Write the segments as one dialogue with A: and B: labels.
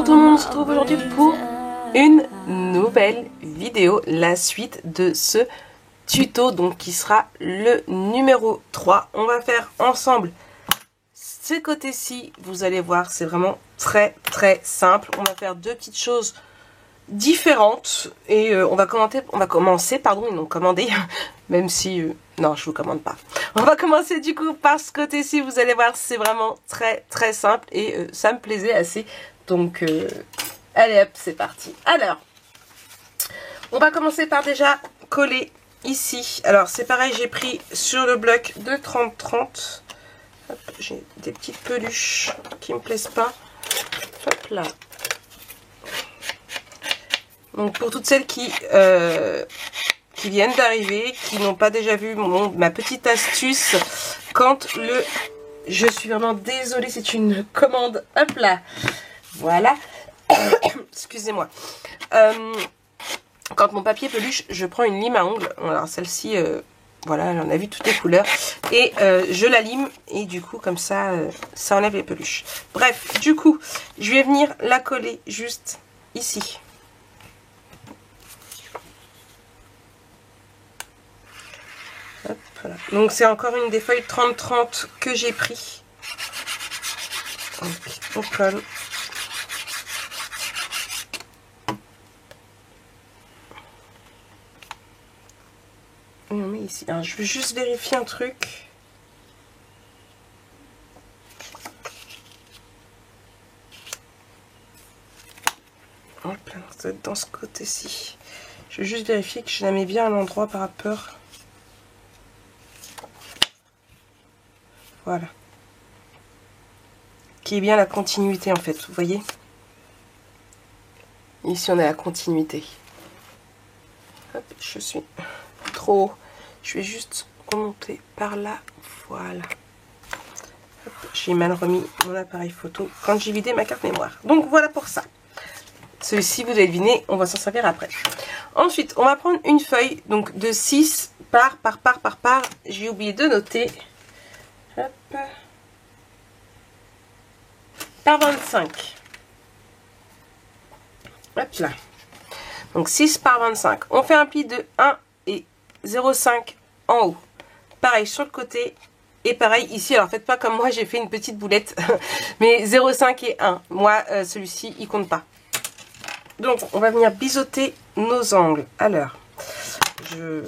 A: tout le monde, on se retrouve aujourd'hui pour une nouvelle vidéo, la suite de ce tuto, donc qui sera le numéro 3. On va faire ensemble ce côté-ci, vous allez voir, c'est vraiment très simple. On va faire deux petites choses différentes et on va commencer, pardon, ils m'ont commandé, même si, non, je vous commande pas. On va commencer du coup par ce côté-ci, vous allez voir, c'est vraiment très simple et ça me plaisait assez. Donc, allez hop, c'est parti. Alors, on va commencer par déjà coller ici. Alors, c'est pareil, j'ai pris sur le bloc de 30-30. J'ai des petites peluches qui me plaisent pas. Hop là. Donc, pour toutes celles qui viennent d'arriver, qui n'ont pas déjà vu ma petite astuce, quand le... Je suis vraiment désolée, c'est une commande. Hop là. Voilà. Excusez-moi. Quand mon papier peluche, je prends une lime à ongles. Alors celle-ci, voilà, elle en a vu toutes les couleurs. Et je la lime et du coup, comme ça, ça enlève les peluches. Bref, du coup, je vais venir la coller juste ici. Hop, voilà. Donc c'est encore une des feuilles 30-30 que j'ai pris. Donc, on colle. On met ici. Alors, je vais juste vérifier un truc. Hop là, ça doit être dans ce côté-ci. Je vais juste vérifier que je la mets bien à l'endroit par rapport. Voilà. Qui est bien la continuité en fait, vous voyez. Ici on a la continuité. Hop, je suis trop haut. Je vais juste remonter par là. Voilà. J'ai mal remis mon appareil photo quand j'ai vidé ma carte mémoire. Donc voilà pour ça. Celui-ci, vous avez deviné, on va s'en servir après. Ensuite, on va prendre une feuille donc de 6 par. J'ai oublié de noter. Hop. Par 25. Hop là. Donc 6 par 25. On fait un pli de 1 et 0,5 en haut. Pareil sur le côté. Et pareil ici. Alors faites pas comme moi, j'ai fait une petite boulette. Mais 0,5 et 1. Moi, celui-ci, il compte pas. Donc on va venir biseauter nos angles. Alors, je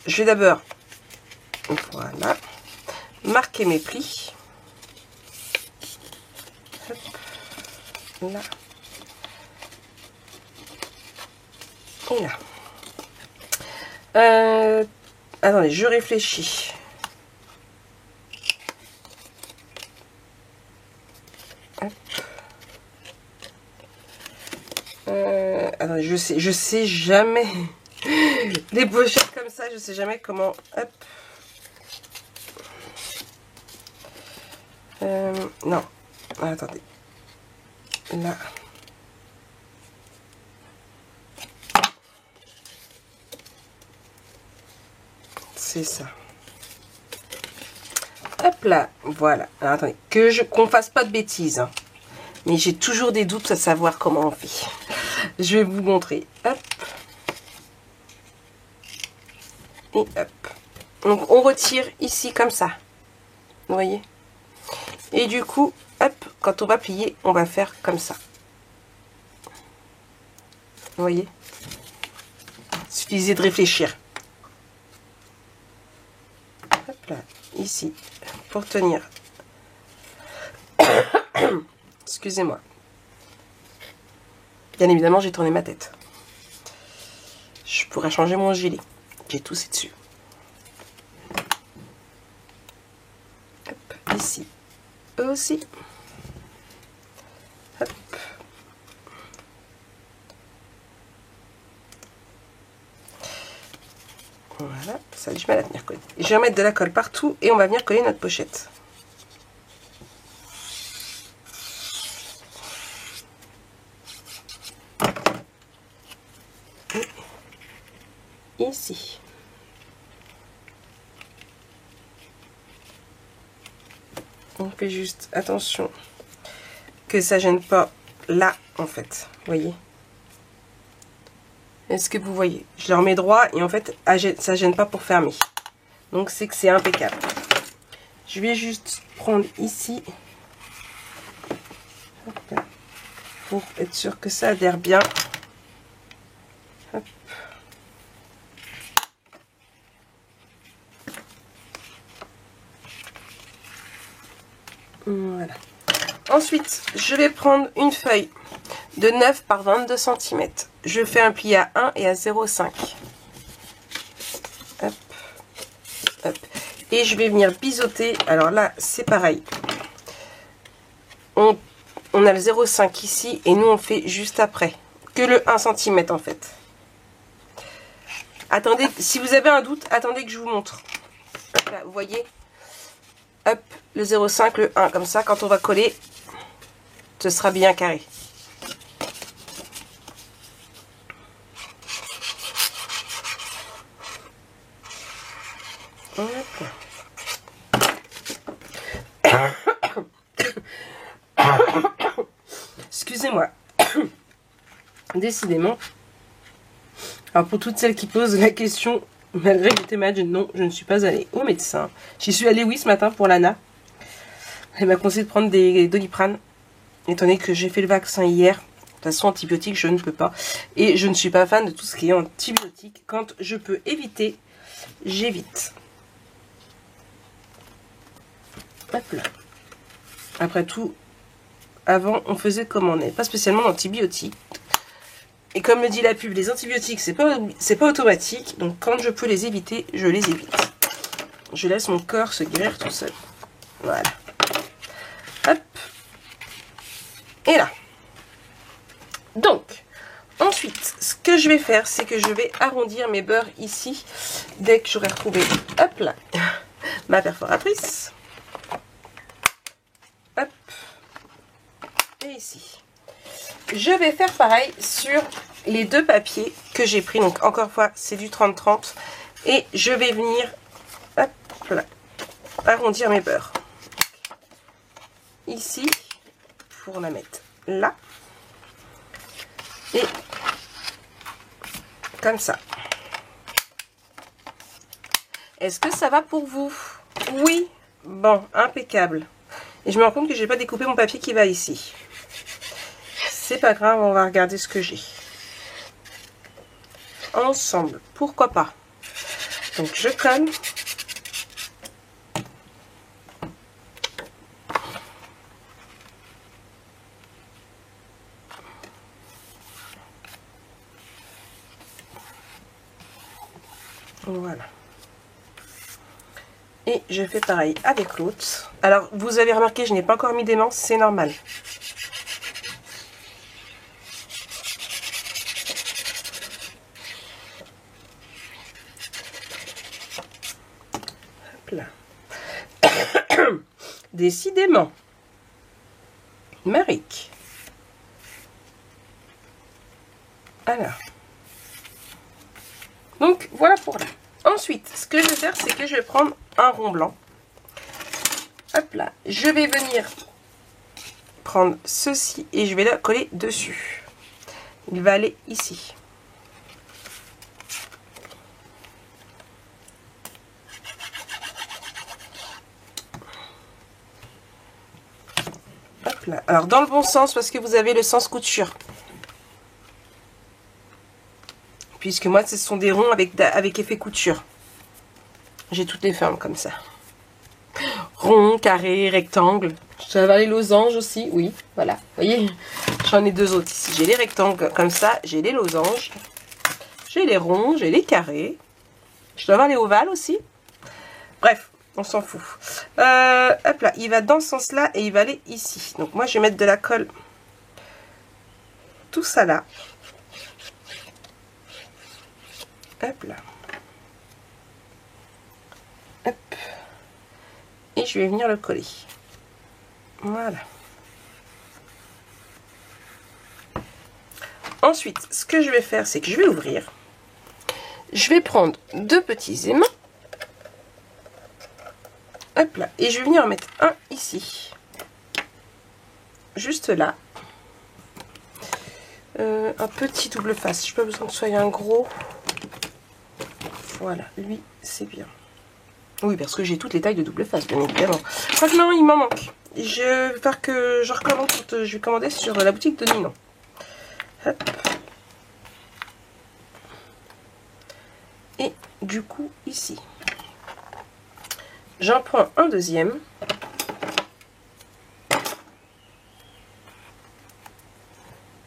A: vais d'abord, voilà, marquer mes plis. Hop, là. Et là. Attendez, je réfléchis. Attendez, je sais jamais. Les pochettes comme ça, je sais jamais comment. Hop. Non. Attendez. Là. C'est ça. Hop là. Voilà. Alors, attendez. Qu'on fasse pas de bêtises. Hein. Mais j'ai toujours des doutes à savoir comment on fait. Je vais vous montrer. Hop. Et hop. Donc on retire ici comme ça. Vous voyez? Et du coup, hop, quand on va plier, on va faire comme ça. Vous voyez? Il suffisait de réfléchir. Hop là, ici, pour tenir. Excusez-moi. Bien évidemment, j'ai tourné ma tête. Je pourrais changer mon gilet. J'ai toussé dessus. Hop, ici aussi. Hop. Voilà, ça a du mal à venir coller. Je vais remettre de la colle partout et on va venir coller notre pochette. Et ici. On fait juste attention que ça gêne pas là en fait, vous voyez. Est-ce que vous voyez? Je le remets droit et en fait ça gêne pas pour fermer. Donc c'est que c'est impeccable. Je vais juste prendre ici pour être sûr que ça adhère bien. Hop. Voilà. Ensuite, je vais prendre une feuille de 9 par 22 cm. Je fais un pli à 1 et à 0,5. Hop, hop. Et je vais venir biseauter. Alors là, c'est pareil. On a le 0,5 ici et nous, on fait juste après. Que le 1 cm en fait. Attendez, si vous avez un doute, attendez que je vous montre. Là, vous voyez? Hop, le 0,5, le 1. Comme ça, quand on va coller, ce sera bien carré. Excusez-moi. Décidément. Alors pour toutes celles qui posent la question, malgré que j'étais malade, non, je ne suis pas allée au médecin. J'y suis allée, oui, ce matin pour l'ANA. Elle m'a conseillé de prendre des Doliprane, étant donné que j'ai fait le vaccin hier. De toute façon, antibiotiques, je ne peux pas. Et je ne suis pas fan de tout ce qui est antibiotique. Quand je peux éviter, j'évite. Hop là. Après tout, avant, on faisait comme on est. Pas spécialement d'antibiotiques. Et comme le dit la pub, les antibiotiques, c'est pas automatique. Donc quand je peux les éviter, je les évite. Je laisse mon corps se guérir tout seul. Voilà. Hop. Et là. Donc, ensuite, ce que je vais faire, c'est que je vais arrondir mes beurres ici. Dès que j'aurai retrouvé, hop là, ma perforatrice. Hop. Et ici. Je vais faire pareil sur les deux papiers que j'ai pris. Donc, encore une fois, c'est du 30-30. Et je vais venir, hop là, arrondir mes beurres. Ici, pour la mettre là. Et comme ça. Est-ce que ça va pour vous? Oui. Bon, impeccable. Et je me rends compte que j'ai pas découpé mon papier qui va ici. C'est pas grave, on va regarder ce que j'ai. Ensemble, pourquoi pas. Donc je colle. Voilà. Et je fais pareil avec l'autre. Alors, vous avez remarqué, je n'ai pas encore mis d'aimant, c'est normal. Hop là. Décidément. Maric. Alors. Donc, voilà pour là. Ensuite, ce que je vais faire, c'est que je vais prendre un rond blanc. Hop là. Je vais venir prendre ceci et je vais le coller dessus. Il va aller ici. Hop là. Alors, dans le bon sens, parce que vous avez le sens couture. Puisque moi, ce sont des ronds avec effet couture. J'ai toutes les formes comme ça. Rond, carré, rectangle. Je vais avoir les losanges aussi, oui, voilà. Vous voyez, j'en ai deux autres ici. J'ai les rectangles comme ça, j'ai les losanges. J'ai les ronds, j'ai les carrés. Je dois avoir les ovales aussi. Bref, on s'en fout. Hop là, il va dans ce sens-là et il va aller ici. Donc moi, je vais mettre de la colle. Tout ça là. Hop là. Hop. Et je vais venir le coller. Voilà. Ensuite, ce que je vais faire, c'est que je vais ouvrir. Je vais prendre deux petits aimants. Hop là. Et je vais venir en mettre un ici. Juste là. un petit double face. Je n'ai pas besoin que ce soit un gros. Voilà, lui, c'est bien. Oui, parce que j'ai toutes les tailles de double face, bien évidemment. Je crois que non, il m'en manque. Je vais faire que je recommande quand je vais commander sur la boutique de Ninon. Hop. Et du coup, ici, j'en prends un deuxième.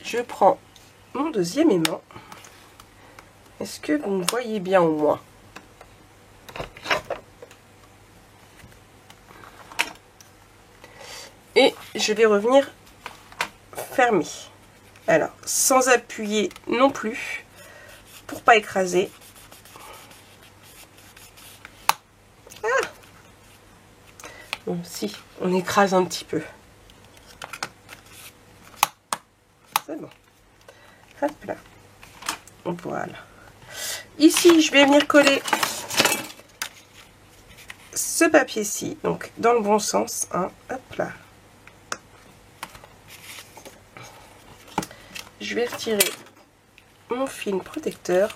A: Je prends mon deuxième aimant. Est-ce que vous me voyez bien au moins? Et je vais revenir fermer. Alors, sans appuyer non plus, pour pas écraser. Ah! Bon, si, on écrase un petit peu. C'est bon. Hop là. Voilà. Ici, je vais venir coller ce papier-ci, donc dans le bon sens. Hein. Hop là. Je vais retirer mon film protecteur.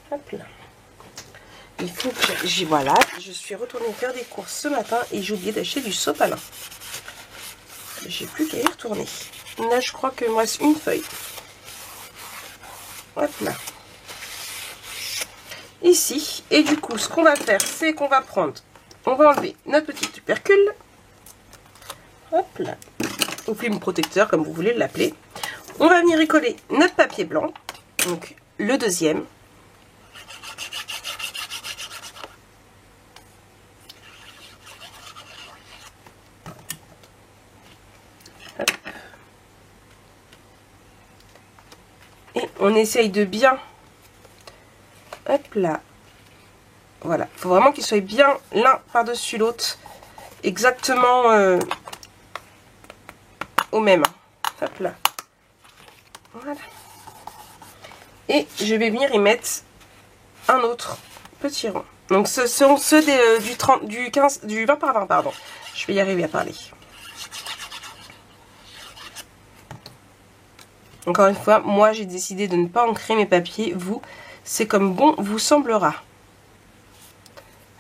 A: Hop là. Il faut que voilà, je suis retournée faire des courses ce matin et j'ai oublié d'acheter du sopalin. J'ai plus qu'à y retourner. Là, je crois que moi c'est une feuille. Hop là. Ici. Et du coup, ce qu'on va faire, c'est qu'on va prendre, on va enlever notre petit tubercule. Hop là. Ou film protecteur, comme vous voulez l'appeler. On va venir y coller notre papier blanc. Donc, le deuxième. Hop. Et on essaye de bien... Hop là. Voilà. Il faut vraiment qu'ils soient bien l'un par-dessus l'autre. Exactement au même. Hop là. Voilà. Et je vais venir y mettre un autre petit rond. Donc ce sont ceux du 20 par 20, pardon. Je vais y arriver à parler. Encore une fois, moi j'ai décidé de ne pas ancrer mes papiers. Vous, c'est comme bon vous semblera.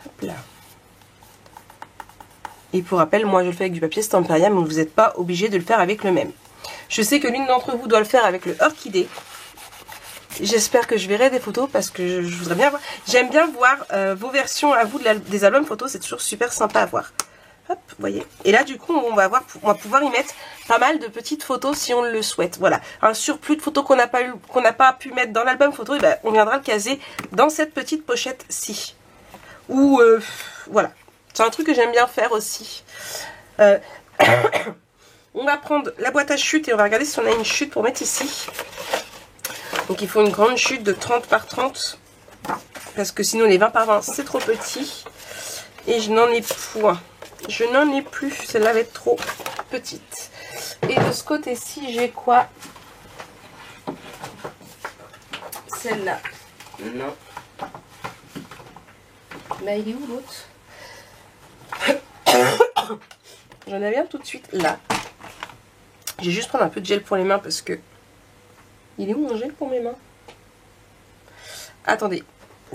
A: Hop là. Et pour rappel, moi je le fais avec du papier Stamparium, donc vous n'êtes pas obligé de le faire avec le même. Je sais que l'une d'entre vous doit le faire avec le orchidée. J'espère que je verrai des photos parce que je voudrais bien voir. J'aime bien voir vos versions à vous des albums photos, c'est toujours super sympa à voir. Hop, vous voyez. Et là, du coup, on va pouvoir y mettre pas mal de petites photos si on le souhaite. Voilà, un surplus de photos qu'on n'a pas pu mettre dans l'album photo, et ben, on viendra le caser dans cette petite pochette-ci. Ou voilà, c'est un truc que j'aime bien faire aussi. On va prendre la boîte à chute et on va regarder si on a une chute pour mettre ici. Donc il faut une grande chute de 30 par 30. Parce que sinon les 20 par 20 c'est trop petit. Et je n'en ai point. Je n'en ai plus. Celle-là va être trop petite. Et de ce côté-ci j'ai quoi? Celle-là. Non. Là il est où l'autre? J'en avais un tout de suite là. Je vais juste prendre un peu de gel pour les mains parce que... Il est où mon gel pour mes mains? Attendez,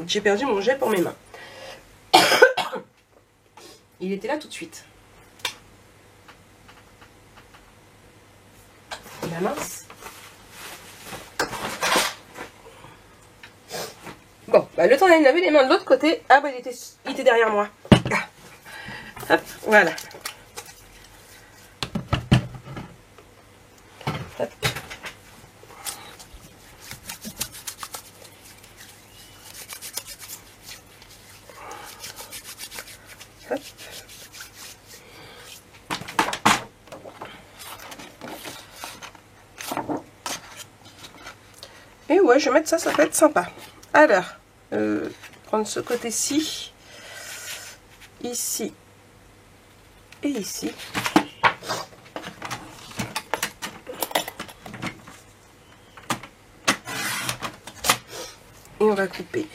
A: j'ai perdu mon gel pour mes mains. Il était là tout de suite. La mince. Bon, bah, le temps d'aller laver les mains de l'autre côté. Ah bah il était derrière moi. Hop, voilà. Hop. Hop. Et ouais, je vais mettre ça, ça peut être sympa. Alors, prendre ce côté-ci, ici et ici. Et on va couper.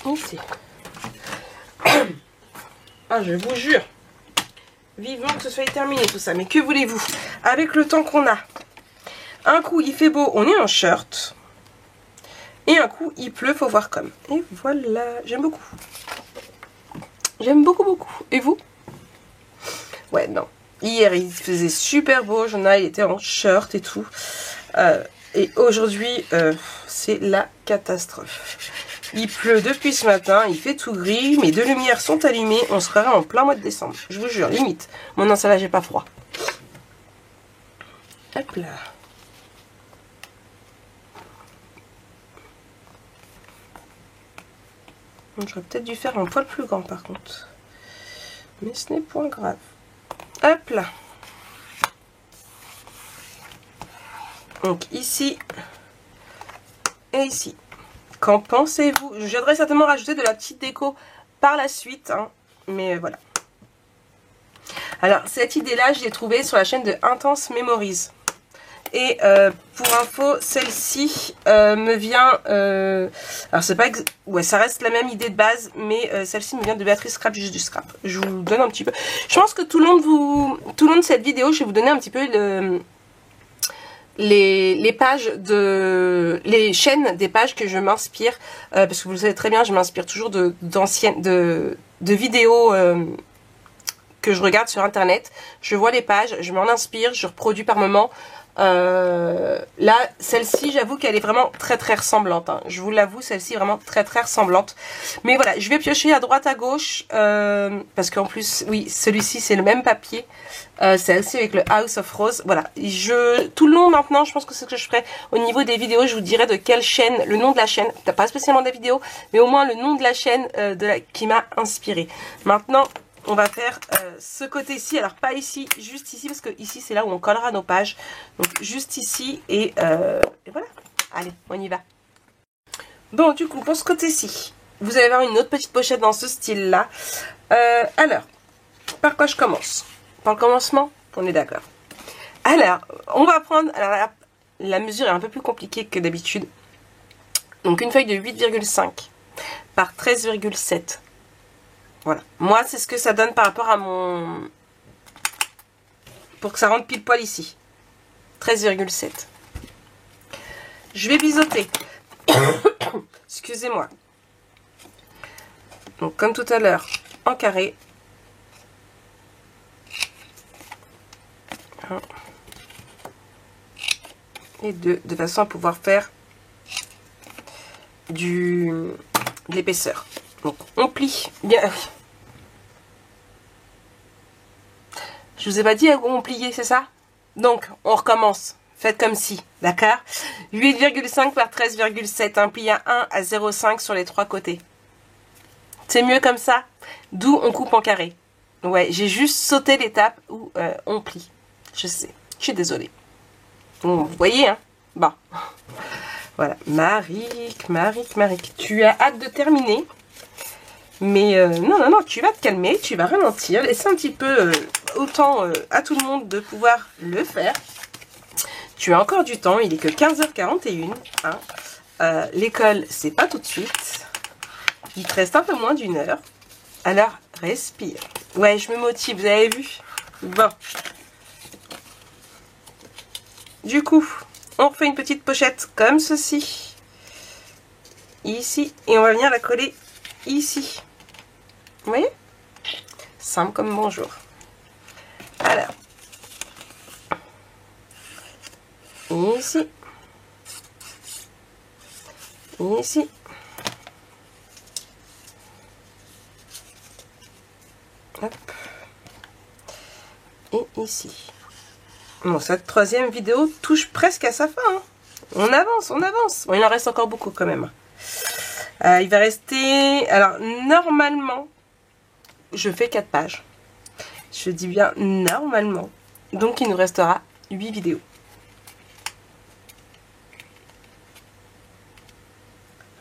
A: Ici. Ah, je vous jure, vivement que ce soit terminé tout ça. Mais que voulez-vous? Avec le temps qu'on a, un coup il fait beau, on est en shirt. Et un coup il pleut, faut voir comme. Et voilà, j'aime beaucoup. J'aime beaucoup, beaucoup. Et vous? Ouais, non. Hier il faisait super beau, il était en shirt et tout. Et aujourd'hui, c'est la catastrophe. Il pleut depuis ce matin, il fait tout gris, mes deux lumières sont allumées, on se croirait en plein mois de décembre. Je vous jure, limite. Bon, non, ça là, j'ai pas froid. Hop là. J'aurais peut-être dû faire un poil plus grand par contre. Mais ce n'est point grave. Hop là. Donc ici et ici. Qu'en pensez-vous? Je viendrai certainement rajouter de la petite déco par la suite, hein, mais voilà. Alors, cette idée-là, je l'ai trouvée sur la chaîne de Intense Memories. Et pour info, celle-ci me vient... alors, c'est pas... Ouais, ça reste la même idée de base, mais celle-ci me vient de Béatrice Scrap, juste du scrap. Je vous donne un petit peu... Je pense que tout le long de cette vidéo, je vais vous donner un petit peu les pages les chaînes des pages que je m'inspire, parce que vous le savez très bien, je m'inspire toujours de vidéos que je regarde sur internet. Je vois les pages, je m'en inspire, je reproduis par moment. Là, celle-ci, j'avoue qu'elle est vraiment très très ressemblante, hein. Je vous l'avoue, celle-ci est vraiment très très ressemblante. Mais voilà, je vais piocher à droite à gauche, parce qu'en plus, oui, celui-ci c'est le même papier. C'est aussi avec le House of Rose. Voilà, tout le long maintenant, je pense que c'est ce que je ferai au niveau des vidéos. Je vous dirai de quelle chaîne, le nom de la chaîne, pas spécialement des vidéos, mais au moins le nom de la chaîne qui m'a inspiré. Maintenant, on va faire ce côté-ci. Alors pas ici, juste ici, parce que ici c'est là où on collera nos pages. Donc juste ici et voilà. Allez, on y va. Bon, du coup, pour ce côté-ci, vous allez avoir une autre petite pochette dans ce style-là. Alors, par quoi je commence? Par le commencement, on est d'accord. Alors, on va prendre... Alors, la mesure est un peu plus compliquée que d'habitude. Donc, une feuille de 8,5 par 13,7. Voilà. Moi, c'est ce que ça donne par rapport à mon... Pour que ça rentre pile poil ici. 13,7. Je vais biseauter. Excusez-moi. Donc, comme tout à l'heure, en carré. 1 et 2, de façon à pouvoir faire de l'épaisseur. Donc on plie bien. Je vous ai pas dit à quoi on pliait, c'est ça? Donc on recommence. Faites comme si, d'accord? 8,5 par 13,7, un pli à 1 à 0,5 sur les trois côtés. C'est mieux comme ça? D'où on coupe en carré. Ouais, j'ai juste sauté l'étape où on plie. Je sais, je suis désolée. Bon, vous voyez, hein? Bon. Voilà. Maric, tu as hâte de terminer. Mais non, tu vas te calmer, tu vas ralentir. Laisser un petit peu autant à tout le monde de pouvoir le faire. Tu as encore du temps, il est que 15h41. Hein. L'école, c'est pas tout de suite. Il te reste un peu moins d'une heure. Alors, respire. Ouais, je me motive, vous avez vu? Bon. Du coup, on refait une petite pochette comme ceci. Ici. Et on va venir la coller ici. Vous voyez? Simple comme bonjour. Alors. Ici. Ici. Hop. Et ici. Bon, cette troisième vidéo touche presque à sa fin. Hein. On avance, on avance. Bon, il en reste encore beaucoup quand même. Il va rester... Alors, normalement, je fais 4 pages. Je dis bien normalement. Donc, il nous restera 8 vidéos.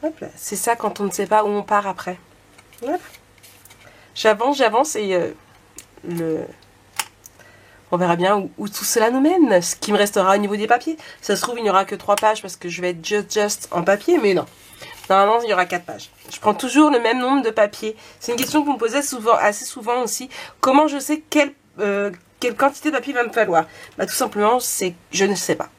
A: Hop là, c'est ça quand on ne sait pas où on part après. Hop. J'avance et on verra bien où tout cela nous mène. Ce qui me restera au niveau des papiers. Ça se trouve, il n'y aura que 3 pages parce que je vais être just en papier, mais non. Normalement, il y aura 4 pages. Je prends toujours le même nombre de papiers. C'est une question que vous me posez assez souvent aussi. Comment je sais quelle quantité de papier il va me falloir? Bah, tout simplement, c'est je ne sais pas.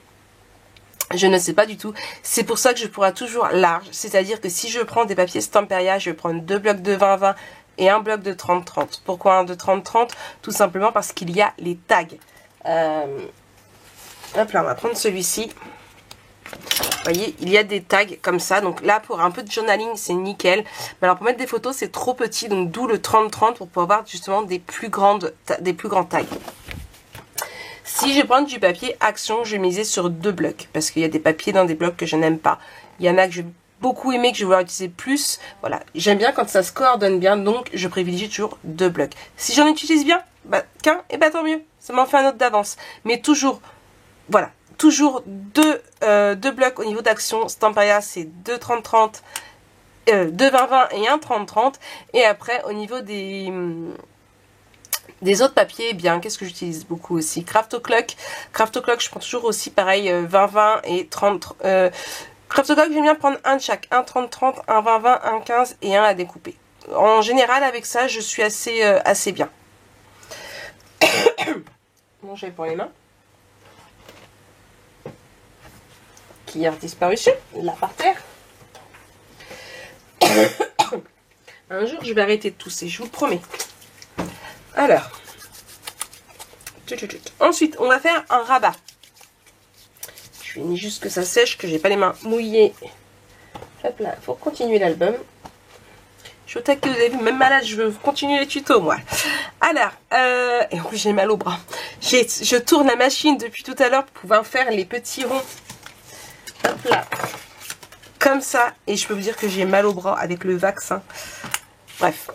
A: Je ne sais pas du tout. C'est pour ça que je pourrai toujours large. C'est-à-dire que si je prends des papiers Stamperia, je vais prendre 2 blocs de 20-20 et un bloc de 30-30. Pourquoi un de 30-30? Tout simplement parce qu'il y a les tags. Hop là, on va prendre celui-ci. Vous voyez, il y a des tags comme ça. Donc là, pour un peu de journaling, c'est nickel. Mais alors, pour mettre des photos, c'est trop petit. Donc, d'où le 30-30 pour pouvoir avoir justement des plus grands tags. Si je prends du papier Action, je vais miser sur 2 blocs. Parce qu'il y a des papiers dans des blocs que je n'aime pas. Il y en a que je vais beaucoup aimer, que je vais vouloir utiliser plus. Voilà, j'aime bien quand ça se coordonne bien. Donc, je privilégie toujours 2 blocs. Si j'en utilise bien, bah, qu'un, et bah tant mieux. Ça m'en fait un autre d'avance. Mais toujours, voilà. Toujours 2 blocs au niveau d'Action. Stamperia, c'est 2 30-30, 2 20-20 et 1 30-30. Et après, au niveau des autres papiers, eh bien, qu'est-ce que j'utilise beaucoup aussi? Craft O'Clock. Craft O'Clock, je prends toujours aussi pareil 20-20 et 30. Craft O'Clock, j'aime bien prendre un de chaque. Un 30-30, un 20-20, un 15 et un à découper. En général, avec ça, je suis assez bien. Bon, j'avais pour les mains. Qui a disparu là par terre. Un jour, je vais arrêter de tousser, je vous le promets. Alors, ensuite, on va faire un rabat. Je finis juste que ça sèche, que j'ai pas les mains mouillées. Hop là, pour continuer l'album. Je suis au taquet, vous avez vu, même malade, je veux continuer les tutos, moi. Alors, et en plus, j'ai mal au bras. Je tourne la machine depuis tout à l'heure pour pouvoir faire les petits ronds. Hop là, comme ça, et je peux vous dire que j'ai mal au bras avec le vaccin. Bref,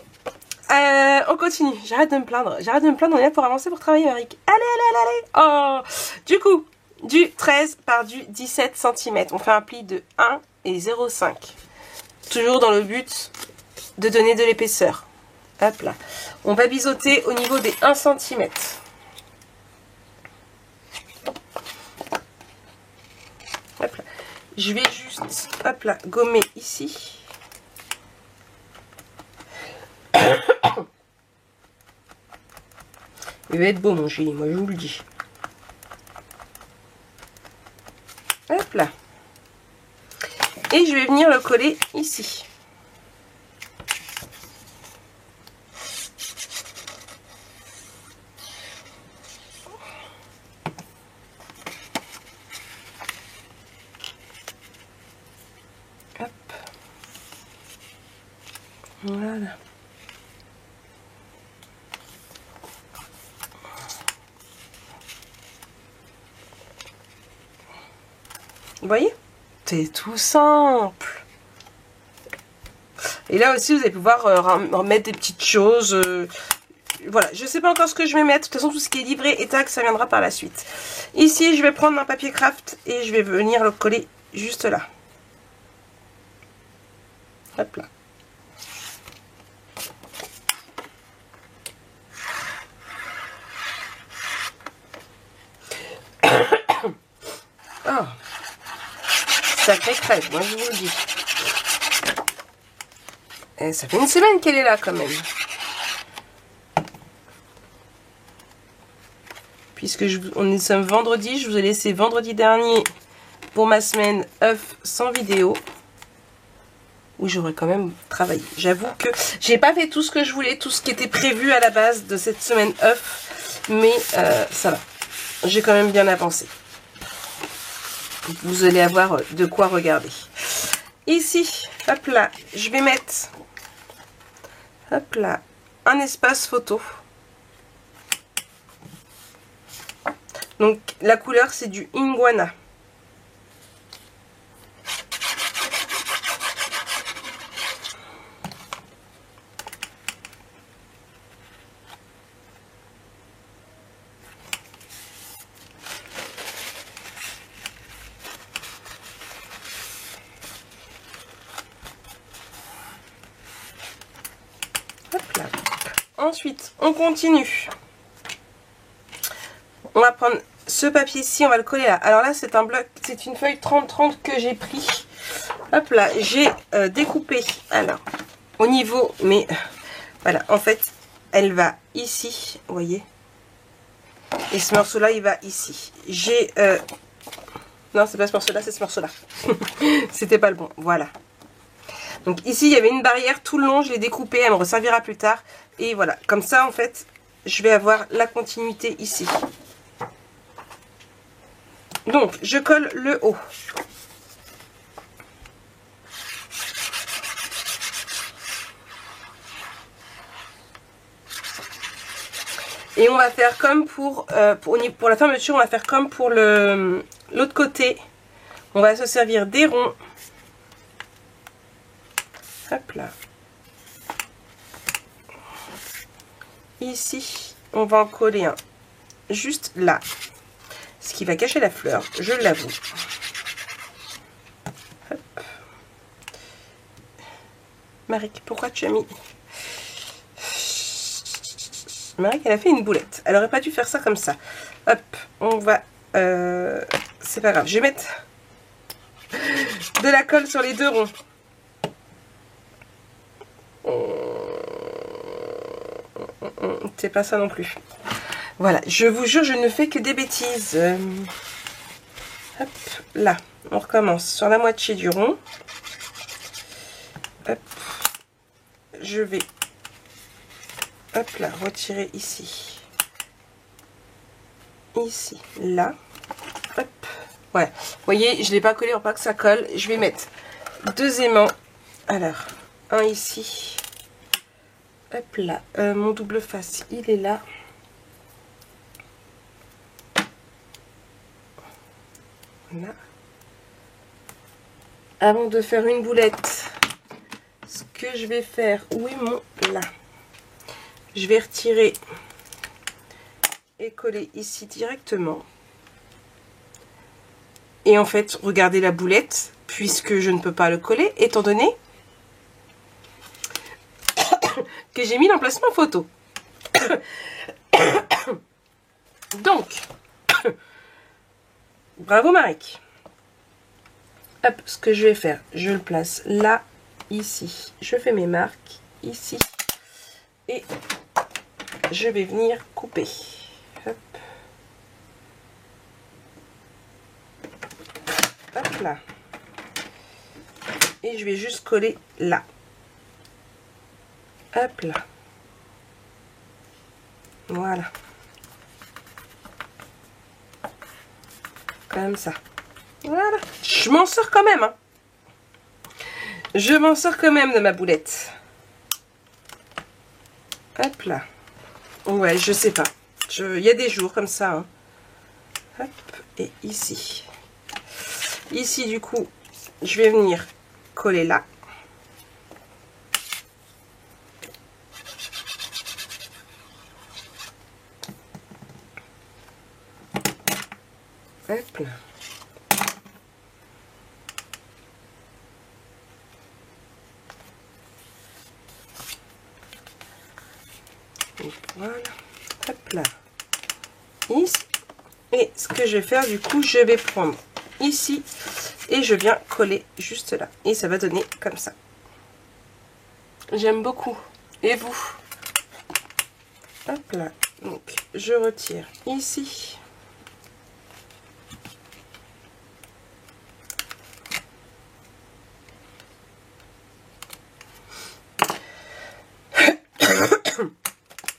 A: on continue. J'arrête de me plaindre, on est là pour avancer, pour travailler, Maric. Allez. Oh, du coup, du 13 par du 17 cm. On fait un pli de 1 et 0,5. Toujours dans le but de donner de l'épaisseur. Hop là. On va biseauter au niveau des 1 cm. Hop là. Je vais juste, hop là, gommer ici. Il va être beau, mon génie, moi je vous le dis. Hop là. Et je vais venir le coller ici. Hop. Voilà. Vous voyez? C'est tout simple. Et là aussi, vous allez pouvoir remettre des petites choses. Voilà, je ne sais pas encore ce que je vais mettre. De toute façon, tout ce qui est livré et tag, ça viendra par la suite. Ici, je vais prendre un papier craft et je vais venir le coller juste là. Hop là. Oh. Sacrée crève, moi je vous le dis. Et ça fait une semaine qu'elle est là quand même. Puisque on sommes vendredi, je vous ai laissé vendredi dernier pour ma semaine œuf sans vidéo. Où j'aurais quand même travaillé. J'avoue que j'ai pas fait tout ce que je voulais, tout ce qui était prévu à la base de cette semaine œuf. Mais ça va. J'ai quand même bien avancé. Vous allez avoir de quoi regarder. Ici, hop là, je vais mettre, hop là, un espace photo. Donc, la couleur, c'est du Iguana. Ensuite, on continue. On va prendre ce papier-ci, on va le coller là. Alors là, c'est un bloc, c'est une feuille 30-30 que j'ai pris. Hop là, j'ai découpé. Alors, au niveau, mais voilà, en fait, elle va ici, vous voyez. Et ce morceau-là, il va ici. J'ai... non, c'est pas ce morceau-là, c'est ce morceau-là. C'était pas le bon, voilà. Donc ici, il y avait une barrière tout le long, je l'ai découpée, elle me resservira plus tard. Et voilà, comme ça, en fait, je vais avoir la continuité ici. Donc, je colle le haut. Et on va faire comme pour la fermeture, on va faire comme pour l'autre côté. On va se servir des ronds. Hop là. Ici, on va en coller un juste là. Ce qui va cacher la fleur, je l'avoue. Maric, pourquoi tu as mis... Maric, elle a fait une boulette. Elle aurait pas dû faire ça comme ça. Hop, on va... c'est pas grave, je vais mettre de la colle sur les deux ronds. C'est pas ça non plus. Voilà, je vous jure, je ne fais que des bêtises. Hop, là, on recommence sur la moitié du rond. Hop, je vais, hop là, retirer ici. Ici, là. Hop, voilà. Vous voyez, je ne l'ai pas collé pour pas que ça colle. Je vais mettre deux aimants. Alors, un ici. Hop là, mon double face, il est là. Voilà. Avant de faire une boulette, ce que je vais faire, où est mon là? Je vais retirer et coller ici directement. Et en fait, regardez la boulette, puisque je ne peux pas le coller, étant donné que j'ai mis l'emplacement photo. Donc, bravo Maric. Hop, ce que je vais faire, je le place là, ici. Je fais mes marques ici. Et je vais venir couper. Hop. Hop là. Et je vais juste coller là. Hop là. Voilà. Comme ça. Voilà. Je m'en sors quand même. Hein. Je m'en sors quand même de ma boulette. Hop là. Ouais, je sais pas. Il y a des jours comme ça. Hein. Hop. Et ici. Ici, du coup, je vais venir coller là. Hop là. Et voilà. Hop là. Ici. Et ce que je vais faire, du coup, je vais prendre ici et je viens coller juste là. Et ça va donner comme ça. J'aime beaucoup. Et vous? Hop là. Donc, je retire ici.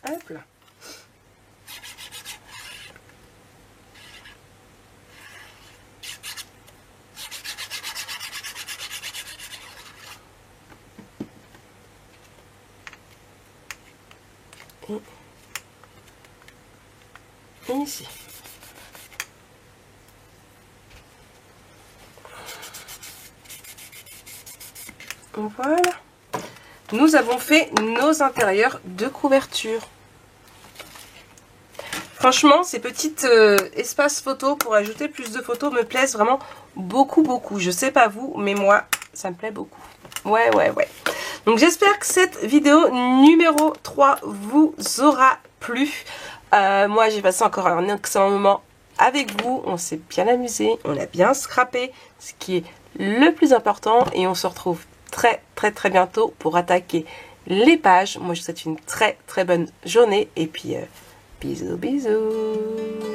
A: Hop là. Et ici. Voilà. Nous avons fait nos intérieurs de couverture. Franchement, ces petits espaces photos pour ajouter plus de photos me plaisent vraiment beaucoup, beaucoup. Je sais pas vous, mais moi, ça me plaît beaucoup. Ouais, ouais, ouais. Donc j'espère que cette vidéo numéro 3 vous aura plu. Moi j'ai passé encore un excellent moment avec vous. On s'est bien amusé, on a bien scrappé, ce qui est le plus important. Et on se retrouve très bientôt pour attaquer les pages. Moi je vous souhaite une très bonne journée. Et puis bisous bisous.